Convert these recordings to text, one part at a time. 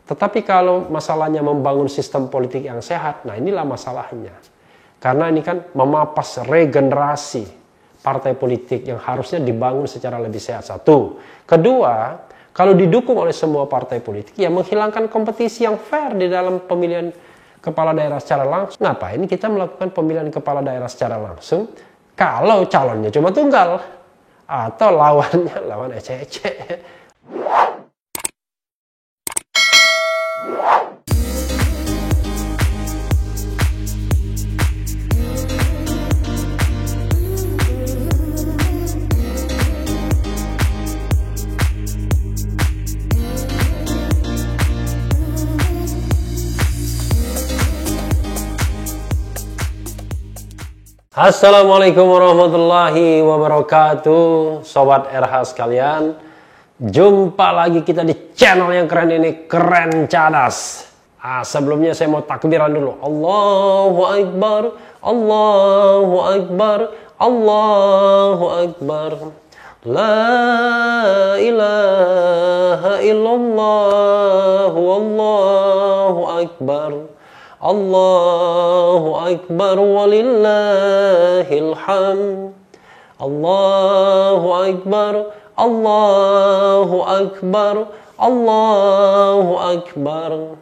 Tetapi kalau masalahnya membangun sistem politik yang sehat, nah inilah masalahnya. Karena ini kan memapas regenerasi partai politik yang harusnya dibangun secara lebih sehat. Satu. Kedua, kalau didukung oleh semua partai politik, ya menghilangkan kompetisi yang fair di dalam pemilihan kepala daerah secara langsung. Ngapain kita melakukan pemilihan kepala daerah secara langsung kalau calonnya cuma tunggal atau lawannya lawan ece-ece. Assalamualaikum warahmatullahi wabarakatuh, Sobat RH sekalian. Jumpa lagi kita di channel yang keren ini, Keren Cadas. Sebelumnya saya mau takbiran dulu. Allahu Akbar, Allahu Akbar, Allahu Akbar. La ilaha illallah, Wallahu Akbar. Allahu Akbar walillahil hamd. Allahu Akbar, Allahu Akbar, Allahu Akbar.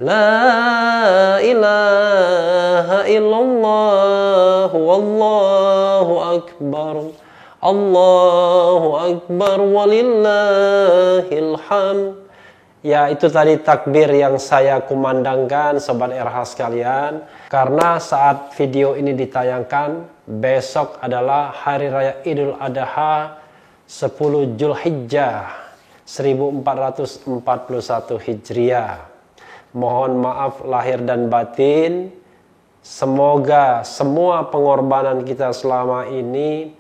La ilaha illallah, Wallahu Akbar. Allahu Akbar walillahil hamd. Ya, itu tadi takbir yang saya kumandangkan, Sobat RH sekalian. Karena saat video ini ditayangkan, besok adalah Hari Raya Idul Adha 10 Zulhijjah 1441 Hijriah. Mohon maaf lahir dan batin. Semoga semua pengorbanan kita selama ini,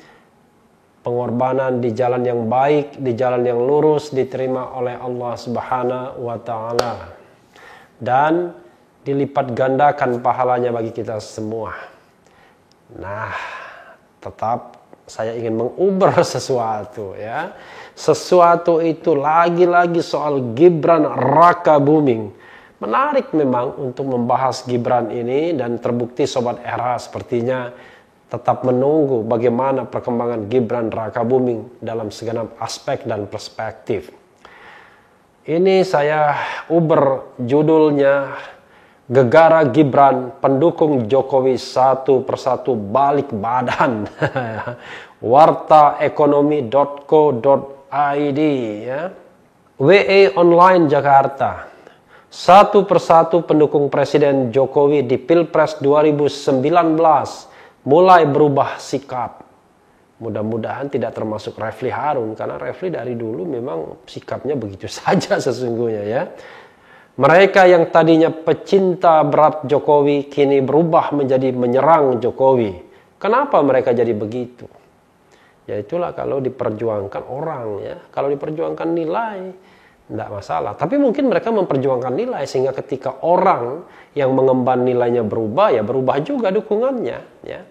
pengorbanan di jalan yang baik, di jalan yang lurus, diterima oleh Allah Subhanahu wa Ta'ala, dan dilipat gandakan pahalanya bagi kita semua. Nah, tetap saya ingin menguber sesuatu, ya. Sesuatu itu lagi-lagi soal Gibran Rakabuming. Menarik memang untuk membahas Gibran ini, dan terbukti Sobat RH sepertinya tetap menunggu bagaimana perkembangan Gibran Rakabuming dalam segenap aspek dan perspektif. Ini saya uber judulnya, Gegara Gibran, pendukung Jokowi satu persatu balik badan. wartaekonomi.co.id, ya. WE Online Jakarta. Satu persatu pendukung Presiden Jokowi di Pilpres 2019 mulai berubah sikap. Mudah-mudahan tidak termasuk Refli Harun, karena Refli dari dulu memang sikapnya begitu saja sesungguhnya, ya. Mereka yang tadinya pecinta berat Jokowi kini berubah menjadi menyerang Jokowi. Kenapa mereka jadi begitu? Ya itulah kalau diperjuangkan orang, ya. Kalau diperjuangkan nilai, tidak masalah. Tapi mungkin mereka memperjuangkan nilai sehingga ketika orang yang mengemban nilainya berubah, ya berubah juga dukungannya, ya.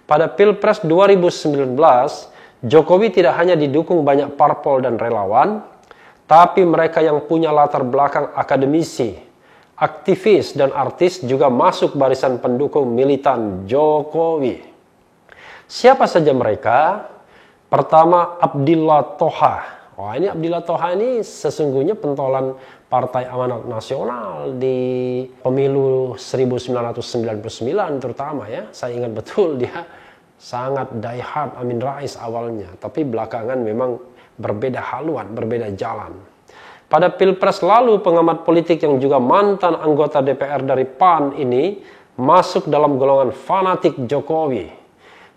Pada Pilpres 2019, Jokowi tidak hanya didukung banyak parpol dan relawan, tapi mereka yang punya latar belakang akademisi, aktivis, dan artis juga masuk barisan pendukung militan Jokowi. Siapa saja mereka? Pertama, Abdillah Thoha. Wah, ini Abdillah Thoha ini sesungguhnya pentolan Partai Amanat Nasional di pemilu 1999 terutama, ya. Saya ingat betul dia sangat diehard Amin Rais awalnya, tapi belakangan memang berbeda haluan, berbeda jalan. Pada Pilpres lalu, pengamat politik yang juga mantan anggota DPR dari PAN ini masuk dalam golongan fanatik Jokowi.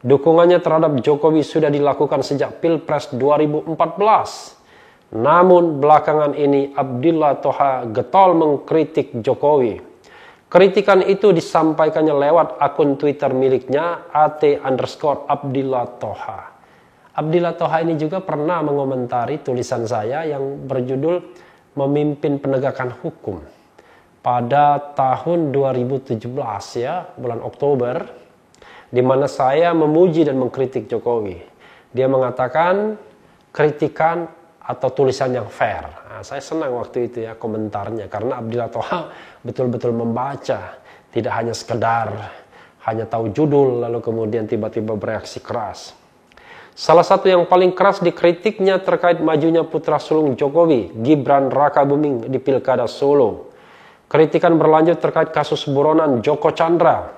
Dukungannya terhadap Jokowi sudah dilakukan sejak Pilpres 2014. Namun belakangan ini Abdillah Thoha getol mengkritik Jokowi. Kritikan itu disampaikannya lewat akun Twitter miliknya @_Abdillah Thoha. Abdillah Thoha ini juga pernah mengomentari tulisan saya yang berjudul Memimpin Penegakan Hukum pada tahun 2017, ya, bulan Oktober, di mana saya memuji dan mengkritik Jokowi. Dia mengatakan kritikan atau tulisan yang fair. Nah, saya senang waktu itu ya komentarnya, karena Abdillah Toha betul-betul membaca, tidak hanya sekedar hanya tahu judul lalu kemudian tiba-tiba bereaksi keras. Salah satu yang paling keras dikritiknya terkait majunya putra sulung Jokowi, Gibran Rakabuming di Pilkada Solo. Kritikan berlanjut terkait kasus buronan Joko Chandra.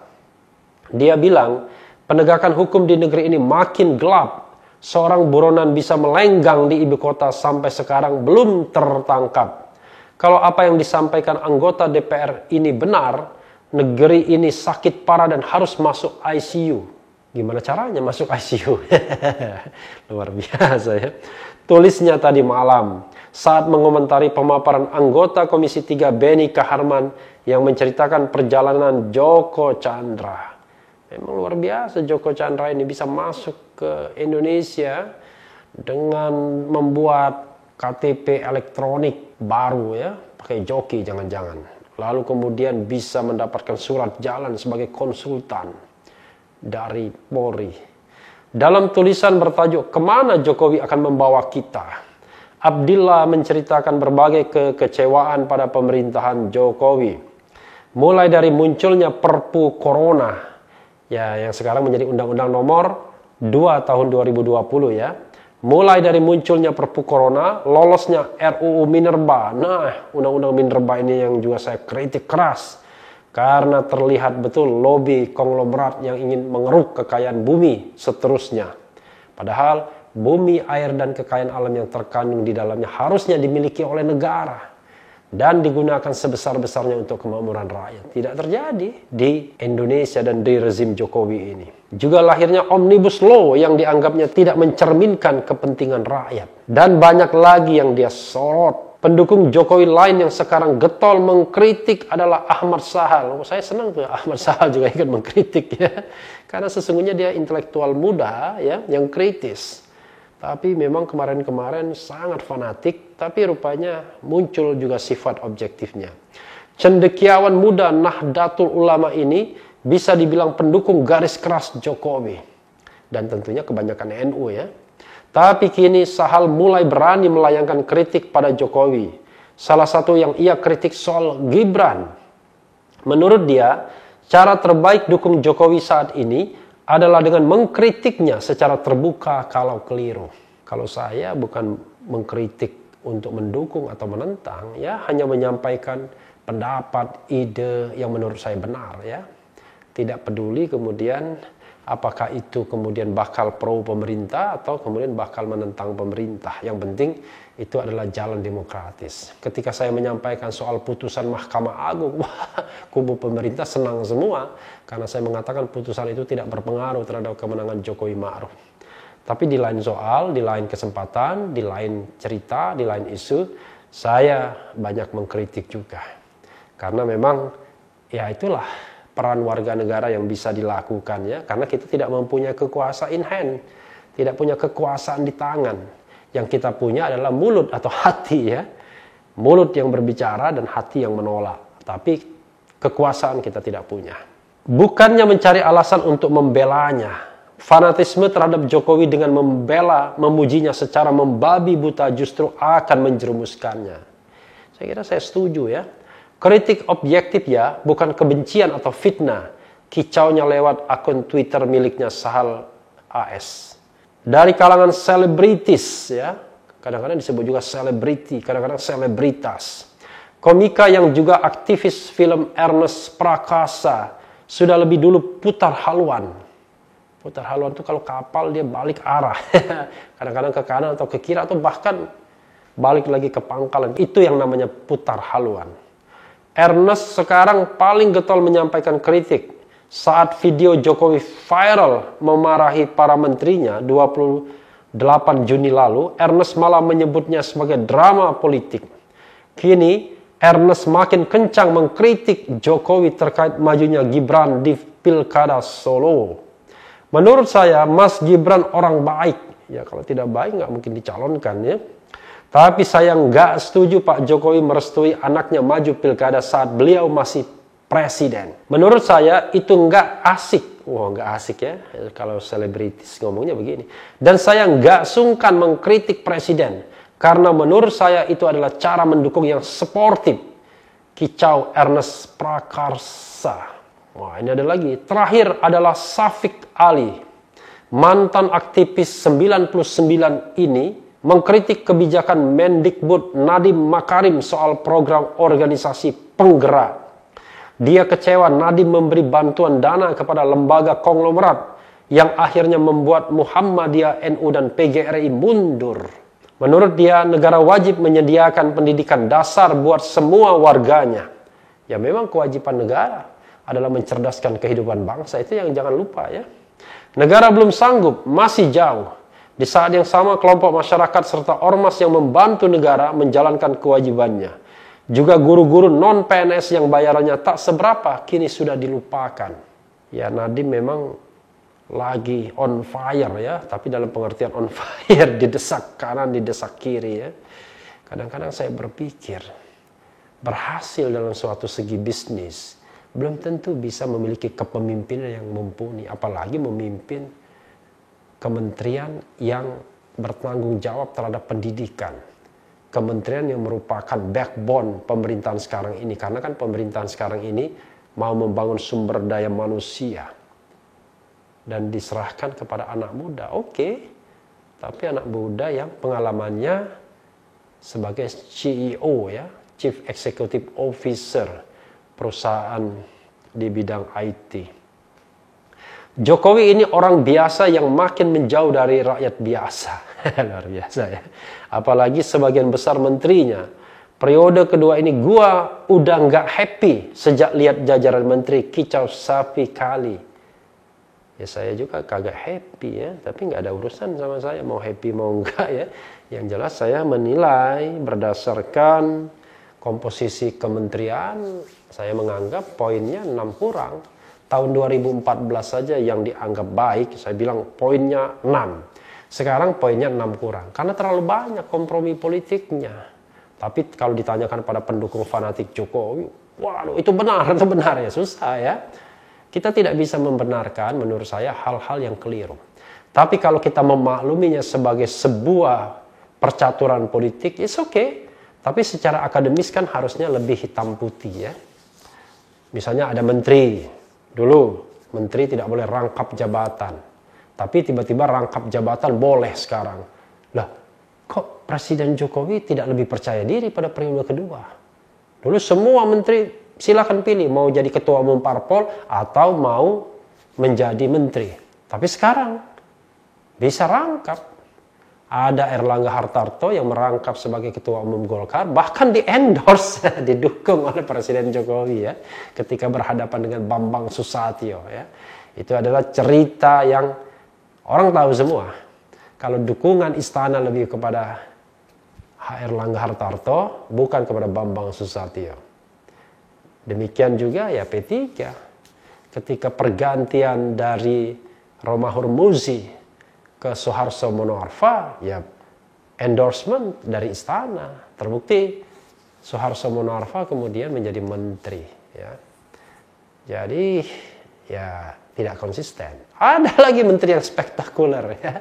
Dia bilang, penegakan hukum di negeri ini makin gelap. Seorang buronan bisa melenggang di ibu kota sampai sekarang belum tertangkap. Kalau apa yang disampaikan anggota DPR ini benar, negeri ini sakit parah dan harus masuk ICU. Gimana caranya masuk ICU? Luar biasa ya. Tulisnya tadi malam saat mengomentari pemaparan anggota Komisi 3 Beni Kaharman yang menceritakan perjalanan Joko Chandra. Memang luar biasa Joko Chandra ini bisa masuk ke Indonesia dengan membuat KTP elektronik baru ya, pakai joki jangan-jangan. Lalu kemudian bisa mendapatkan surat jalan sebagai konsultan dari Polri. Dalam tulisan bertajuk "Kemana Jokowi akan membawa kita?", Abdillah menceritakan berbagai kekecewaan pada pemerintahan Jokowi. Mulai dari munculnya Perpu Corona, ya, yang sekarang menjadi Undang-Undang Nomor 2 Tahun 2020 ya. Mulai dari munculnya Perpu Corona, lolosnya RUU Minerba. Nah, Undang-Undang Minerba ini yang juga saya kritik keras. Karena terlihat betul lobi konglomerat yang ingin mengeruk kekayaan bumi seterusnya. Padahal bumi, air, dan kekayaan alam yang terkandung di dalamnya harusnya dimiliki oleh negara dan digunakan sebesar-besarnya untuk kemakmuran rakyat. Tidak terjadi di Indonesia dan di rezim Jokowi ini. Juga lahirnya Omnibus Law yang dianggapnya tidak mencerminkan kepentingan rakyat. Dan banyak lagi yang dia sorot. Pendukung Jokowi lain yang sekarang getol mengkritik adalah Ahmad Sahal. Saya senang tuh Ahmad Sahal juga ikut mengkritik ya. Karena sesungguhnya dia intelektual muda ya, yang kritis. Tapi memang kemarin-kemarin sangat fanatik, tapi rupanya muncul juga sifat objektifnya. Cendekiawan muda Nahdlatul Ulama ini bisa dibilang pendukung garis keras Jokowi. Dan tentunya kebanyakan NU ya. Tapi kini Sahal mulai berani melayangkan kritik pada Jokowi. Salah satu yang ia kritik soal Gibran. Menurut dia, cara terbaik dukung Jokowi saat ini adalah dengan mengkritiknya secara terbuka kalau keliru. Kalau saya bukan mengkritik untuk mendukung atau menentang, ya hanya menyampaikan pendapat, ide yang menurut saya benar ya. Tidak peduli kemudian apakah itu kemudian bakal pro pemerintah atau kemudian bakal menentang pemerintah. Yang penting itu adalah jalan demokratis. Ketika saya menyampaikan soal putusan Mahkamah Agung, kubu pemerintah senang semua. Karena saya mengatakan putusan itu tidak berpengaruh terhadap kemenangan Jokowi Ma'ruf. Tapi di lain soal, di lain kesempatan, di lain cerita, di lain isu, saya banyak mengkritik juga. Karena memang ya itulah peran warga negara yang bisa dilakukan ya, karena kita tidak mempunyai kekuasaan in hand, tidak punya kekuasaan di tangan. Yang kita punya adalah mulut atau hati ya, mulut yang berbicara dan hati yang menolak. Tapi kekuasaan kita tidak punya. Bukannya mencari alasan untuk membelanya, fanatisme terhadap Jokowi dengan membela, memujinya secara membabi buta justru akan menjerumuskannya. Saya kira saya setuju ya. Kritik objektif ya, bukan kebencian atau fitnah. Kicaunya lewat akun Twitter miliknya Sahal AS. Dari kalangan selebritis ya, kadang-kadang disebut juga selebriti, kadang-kadang selebritas. Komika yang juga aktivis film Ernest Prakasa sudah lebih dulu putar haluan. Putar haluan itu kalau kapal dia balik arah. Kadang-kadang ke kanan atau ke kiri atau bahkan balik lagi ke pangkalan. Itu yang namanya putar haluan. Ernest sekarang paling getol menyampaikan kritik saat video Jokowi viral memarahi para menterinya 28 Juni lalu. Ernest malah menyebutnya sebagai drama politik. Kini Ernest makin kencang mengkritik Jokowi terkait majunya Gibran di Pilkada Solo. Menurut saya Mas Gibran orang baik. Ya kalau tidak baik nggak mungkin dicalonkan ya. Tapi saya nggak setuju Pak Jokowi merestui anaknya maju pilkada saat beliau masih presiden. Menurut saya itu nggak asik. Wah nggak asik ya kalau selebritis ngomongnya begini. Dan saya nggak sungkan mengkritik presiden. Karena menurut saya itu adalah cara mendukung yang sportif. Kicau Ernest Prakarsa. Wah, ini ada lagi. Terakhir adalah Syafiq Ali. Mantan aktivis 99 ini mengkritik kebijakan Mendikbud Nadiem Makarim soal program organisasi penggerak. Dia kecewa Nadiem memberi bantuan dana kepada lembaga konglomerat yang akhirnya membuat Muhammadiyah, NU, dan PGRI mundur. Menurut dia, negara wajib menyediakan pendidikan dasar buat semua warganya. Ya memang kewajiban negara adalah mencerdaskan kehidupan bangsa, itu yang jangan lupa ya. Negara belum sanggup, masih jauh. Di saat yang sama kelompok masyarakat serta ormas yang membantu negara menjalankan kewajibannya. Juga guru-guru non-PNS yang bayarannya tak seberapa kini sudah dilupakan. Ya Nadiem memang lagi on fire ya, tapi dalam pengertian on fire, didesak kanan, didesak kiri ya. Kadang-kadang saya berpikir, berhasil dalam suatu segi bisnis, belum tentu bisa memiliki kepemimpinan yang mumpuni, apalagi memimpin kementerian yang bertanggung jawab terhadap pendidikan. Kementerian yang merupakan backbone pemerintahan sekarang ini, karena kan pemerintahan sekarang ini mau membangun sumber daya manusia dan diserahkan kepada anak muda. Oke, tapi anak muda yang pengalamannya sebagai CEO ya, Chief Executive Officer perusahaan di bidang IT. Jokowi ini orang biasa yang makin menjauh dari rakyat biasa. Luar biasa ya. Apalagi sebagian besar menterinya. Periode kedua ini gua udah nggak happy sejak lihat jajaran menteri kicau Syafiq Ali. Ya saya juga kagak happy ya, tapi nggak ada urusan sama saya mau happy mau enggak ya. Yang jelas saya menilai berdasarkan komposisi kementerian, saya menganggap poinnya 6 kurang. Tahun 2014 saja yang dianggap baik, saya bilang poinnya 6. Sekarang poinnya 6 kurang, karena terlalu banyak kompromi politiknya. Tapi kalau ditanyakan pada pendukung fanatik Jokowi, waduh itu benar ya, susah ya. Kita tidak bisa membenarkan menurut saya hal-hal yang keliru. Tapi kalau kita memakluminya sebagai sebuah percaturan politik, it's okay. Tapi secara akademis kan harusnya lebih hitam putih ya. Misalnya ada menteri, dulu menteri tidak boleh rangkap jabatan. Tapi tiba-tiba rangkap jabatan boleh sekarang. Lah, kok Presiden Jokowi tidak lebih percaya diri pada periode kedua? Dulu semua menteri silakan pilih mau jadi ketua umum parpol atau mau menjadi menteri. Tapi sekarang bisa rangkap. Ada Erlangga Hartarto yang merangkap sebagai ketua umum Golkar, bahkan di-endorse, didukung oleh Presiden Jokowi ya, ketika berhadapan dengan Bambang Susatyo ya. Itu adalah cerita yang orang tahu semua. Kalau dukungan istana lebih kepada Erlangga Hartarto, bukan kepada Bambang Susatyo. Demikian juga ya P3. Ketika pergantian dari Romahur Muzi ke Soeharto Monoarfa, ya endorsement dari istana. Terbukti Soeharto Monoarfa kemudian menjadi menteri. Ya. Jadi ya tidak konsisten. Ada lagi menteri yang spektakuler ya,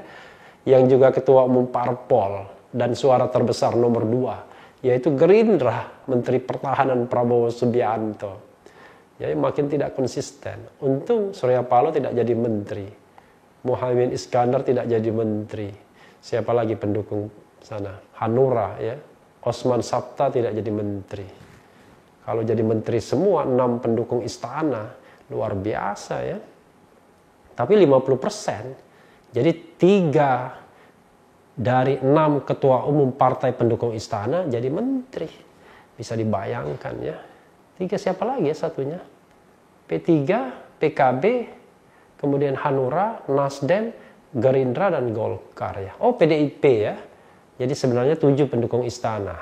yang juga ketua umum parpol dan suara terbesar nomor 2, yaitu Gerindra, Menteri Pertahanan Prabowo Subianto. Jadi makin tidak konsisten. Untung Surya Paloh tidak jadi menteri. Muhaimin Iskandar tidak jadi menteri. Siapa lagi pendukung sana? Hanura ya. Osman Sabta tidak jadi menteri. Kalau jadi menteri semua 6 pendukung istana, luar biasa ya. Tapi 50%. Jadi 3 dari 6 ketua umum partai pendukung istana jadi menteri. Bisa dibayangkan ya. 3 siapa lagi ya satunya? P3, PKB, kemudian Hanura, Nasdem, Gerindra, dan Golkar ya. Oh PDIP ya. Jadi sebenarnya 7 pendukung istana.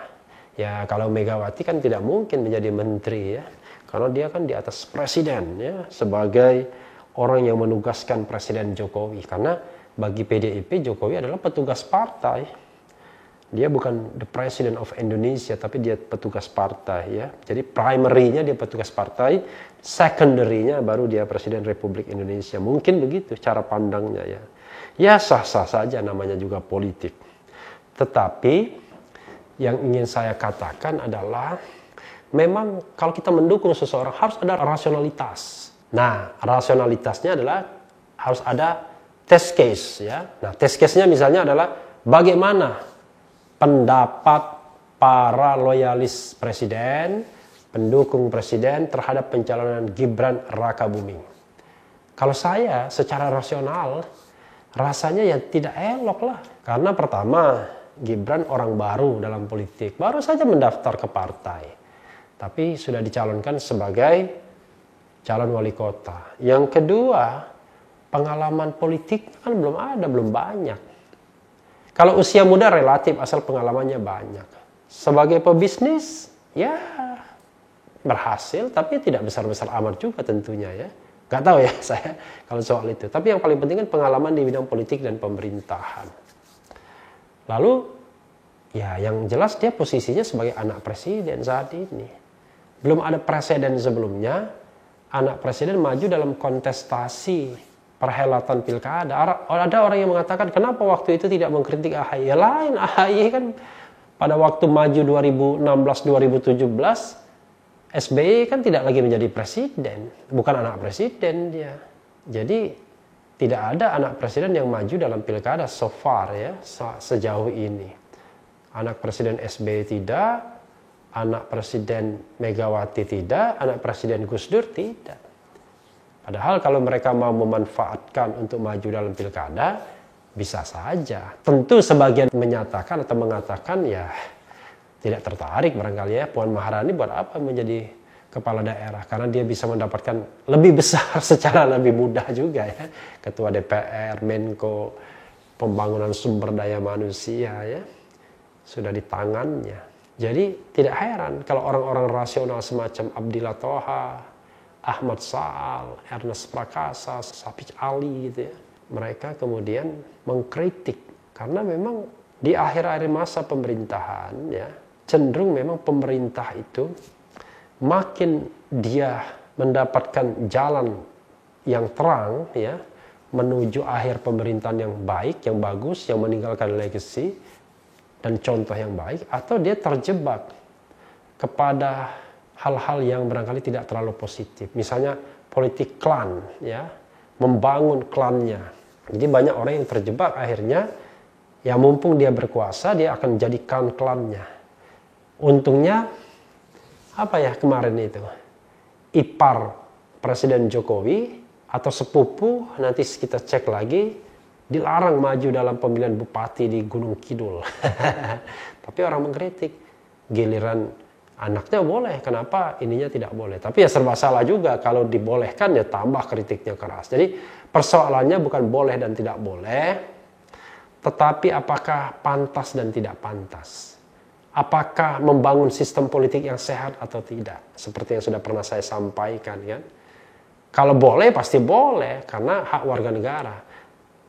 Ya kalau Megawati kan tidak mungkin menjadi menteri ya. Karena dia kan di atas presiden ya. Sebagai orang yang menugaskan Presiden Jokowi. Karena bagi PDIP Jokowi adalah petugas partai. Dia bukan the president of Indonesia, tapi dia petugas partai ya. Jadi primary-nya dia petugas partai, secondary-nya baru dia Presiden Republik Indonesia. Mungkin begitu cara pandangnya ya. Ya sah-sah saja, namanya juga politik. Tetapi yang ingin saya katakan adalah memang kalau kita mendukung seseorang harus ada rasionalitas. Nah, rasionalitasnya adalah harus ada test case ya. Nah, test case-nya misalnya adalah bagaimana pendapat para loyalis presiden, pendukung presiden terhadap pencalonan Gibran Rakabuming. Kalau saya secara rasional rasanya ya tidak elok lah. Karena pertama, Gibran orang baru dalam politik, baru saja mendaftar ke partai. Tapi sudah dicalonkan sebagai calon wali kota. Yang kedua, pengalaman politik kan belum banyak. Kalau usia muda relatif asal pengalamannya banyak. Sebagai pebisnis, ya berhasil tapi tidak besar-besar amat juga tentunya ya. Gak tahu ya saya kalau soal itu. Tapi yang paling penting kan pengalaman di bidang politik dan pemerintahan. Lalu ya yang jelas dia posisinya sebagai anak presiden saat ini. Belum ada presiden sebelumnya anak presiden maju dalam kontestasi perhelatan pilkada. Ada orang yang mengatakan kenapa waktu itu tidak mengkritik AHY. Ya lain, AHY kan pada waktu maju 2016-2017 SBY kan tidak lagi menjadi presiden, bukan anak presiden dia. Jadi tidak ada anak presiden yang maju dalam pilkada so far ya, sejauh ini. Anak presiden SBY tidak, anak presiden Megawati tidak, anak presiden Gus Dur tidak. Padahal kalau mereka mau memanfaatkan untuk maju dalam pilkada, bisa saja. Tentu sebagian menyatakan atau mengatakan ya tidak tertarik barangkali ya, Puan Maharani buat apa menjadi kepala daerah, karena dia bisa mendapatkan lebih besar secara lebih mudah juga ya, ketua DPR, Menko, pembangunan sumber daya manusia ya, sudah di tangannya. Jadi tidak heran kalau orang-orang rasional semacam Abdillah Thoha, Ahmad Saal, Ernest Prakasa, Sapich Ali gitu ya, mereka kemudian mengkritik karena memang di akhir-akhir masa pemerintahan ya, cenderung memang pemerintah itu makin dia mendapatkan jalan yang terang ya menuju akhir pemerintahan yang baik, yang bagus, yang meninggalkan legacy dan contoh yang baik, atau dia terjebak kepada hal-hal yang barangkali tidak terlalu positif. Misalnya politik klan ya, membangun klannya. Jadi banyak orang yang terjebak akhirnya ya mumpung dia berkuasa dia akan jadikan klannya. Untungnya apa ya kemarin itu, ipar Presiden Jokowi atau sepupu, nanti kita cek lagi, dilarang maju dalam pemilihan bupati di Gunung Kidul. Tapi orang mengkritik, giliran anaknya boleh, kenapa ininya tidak boleh? Tapi ya serba salah juga, kalau dibolehkan ya tambah kritiknya keras. Jadi persoalannya bukan boleh dan tidak boleh, tetapi apakah pantas dan tidak pantas. Apakah membangun sistem politik yang sehat atau tidak, seperti yang sudah pernah saya sampaikan kan. Kalau boleh pasti boleh karena hak warga negara.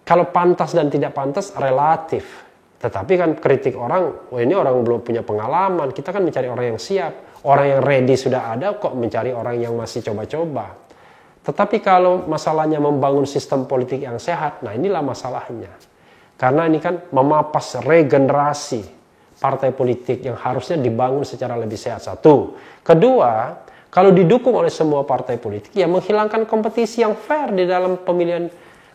Kalau pantas dan tidak pantas relatif. Tetapi kan kritik orang, wah ini orang belum punya pengalaman, kita kan mencari orang yang siap. Orang yang ready sudah ada, kok mencari orang yang masih coba-coba. Tetapi kalau masalahnya membangun sistem politik yang sehat, nah inilah masalahnya. Karena ini kan memapas regenerasi partai politik yang harusnya dibangun secara lebih sehat. Satu. Kedua, kalau didukung oleh semua partai politik, ya menghilangkan kompetisi yang fair di dalam pemilihan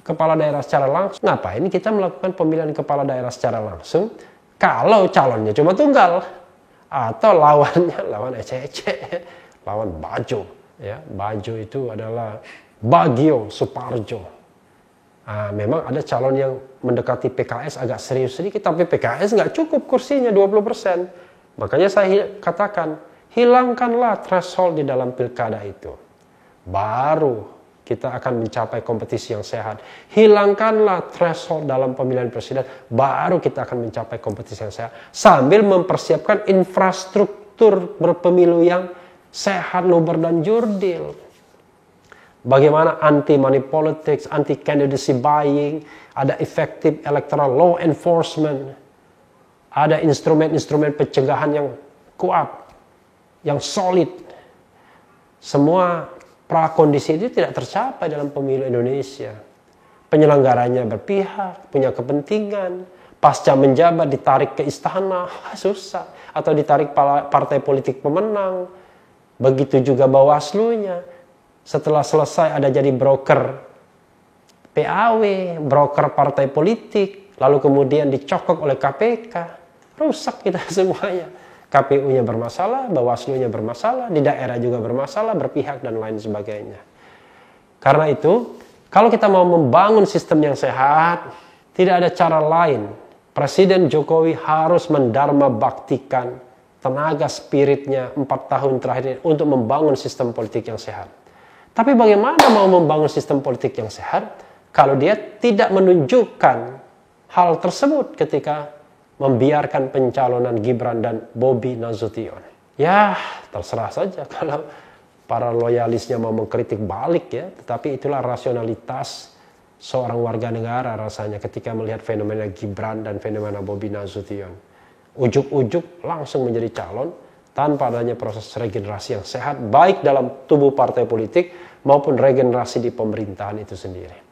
kepala daerah secara langsung. Ngapain kita melakukan pemilihan kepala daerah secara langsung kalau calonnya cuma tunggal atau lawan ece-ece, lawan Bajo ya. Bajo itu adalah Bagio Suparjo. Nah, memang ada calon yang mendekati PKS agak serius sedikit, tapi PKS nggak cukup kursinya 20%. Makanya saya katakan, hilangkanlah threshold di dalam pilkada itu. Baru kita akan mencapai kompetisi yang sehat. Hilangkanlah threshold dalam pemilihan presiden, baru kita akan mencapai kompetisi yang sehat. Sambil mempersiapkan infrastruktur berpemilu yang sehat, luber dan jurdil. Bagaimana anti money politics, anti candidacy buying, ada effective electoral law enforcement, ada instrumen-instrumen pencegahan yang kuat, yang solid. Semua prakondisi itu tidak tercapai dalam pemilu Indonesia. Penyelenggaranya berpihak, punya kepentingan, pasca menjabat ditarik ke istana, susah. Atau ditarik partai politik pemenang. Begitu juga Bawaslu-nya. Setelah selesai ada jadi broker PAW, broker partai politik, lalu kemudian dicokok oleh KPK. Rusak kita semuanya. KPU-nya bermasalah, Bawaslu-nya bermasalah, di daerah juga bermasalah, berpihak dan lain sebagainya. Karena itu, kalau kita mau membangun sistem yang sehat, tidak ada cara lain. Presiden Jokowi harus mendharma baktikan tenaga spiritnya 4 tahun terakhir ini untuk membangun sistem politik yang sehat. Tapi bagaimana mau membangun sistem politik yang sehat kalau dia tidak menunjukkan hal tersebut ketika membiarkan pencalonan Gibran dan Bobi Nasution? Ya, terserah saja kalau para loyalisnya mau mengkritik balik ya, tetapi itulah rasionalitas seorang warga negara rasanya ketika melihat fenomena Gibran dan fenomena Bobi Nasution. Ujuk-ujuk langsung menjadi calon tanpa adanya proses regenerasi yang sehat baik dalam tubuh partai politik maupun regenerasi di pemerintahan itu sendiri.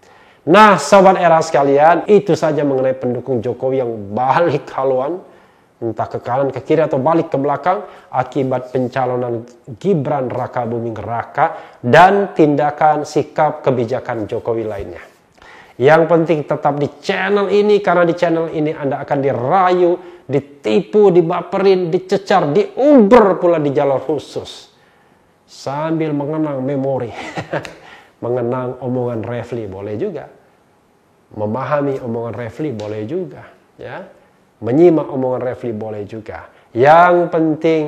Nah, sobat era sekalian, itu saja mengenai pendukung Jokowi yang balik haluan, entah ke kanan, ke kiri, atau balik ke belakang akibat pencalonan Gibran Raka Buming Raka dan tindakan sikap kebijakan Jokowi lainnya. Yang penting tetap di channel ini, karena di channel ini Anda akan dirayu, ditipu, dibaperin, dicecar, diuber pula di jalur khusus. Sambil mengenang memori. Mengenang omongan Refli boleh juga. Memahami omongan Refli boleh juga. Ya. Menyimak omongan Refli boleh juga. Yang penting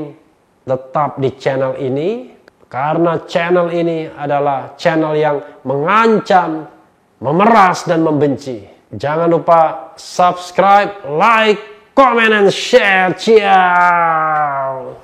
tetap di channel ini, karena channel ini adalah channel yang mengancam, memeras dan membenci. Jangan lupa subscribe, like, comment, and share. Ciao.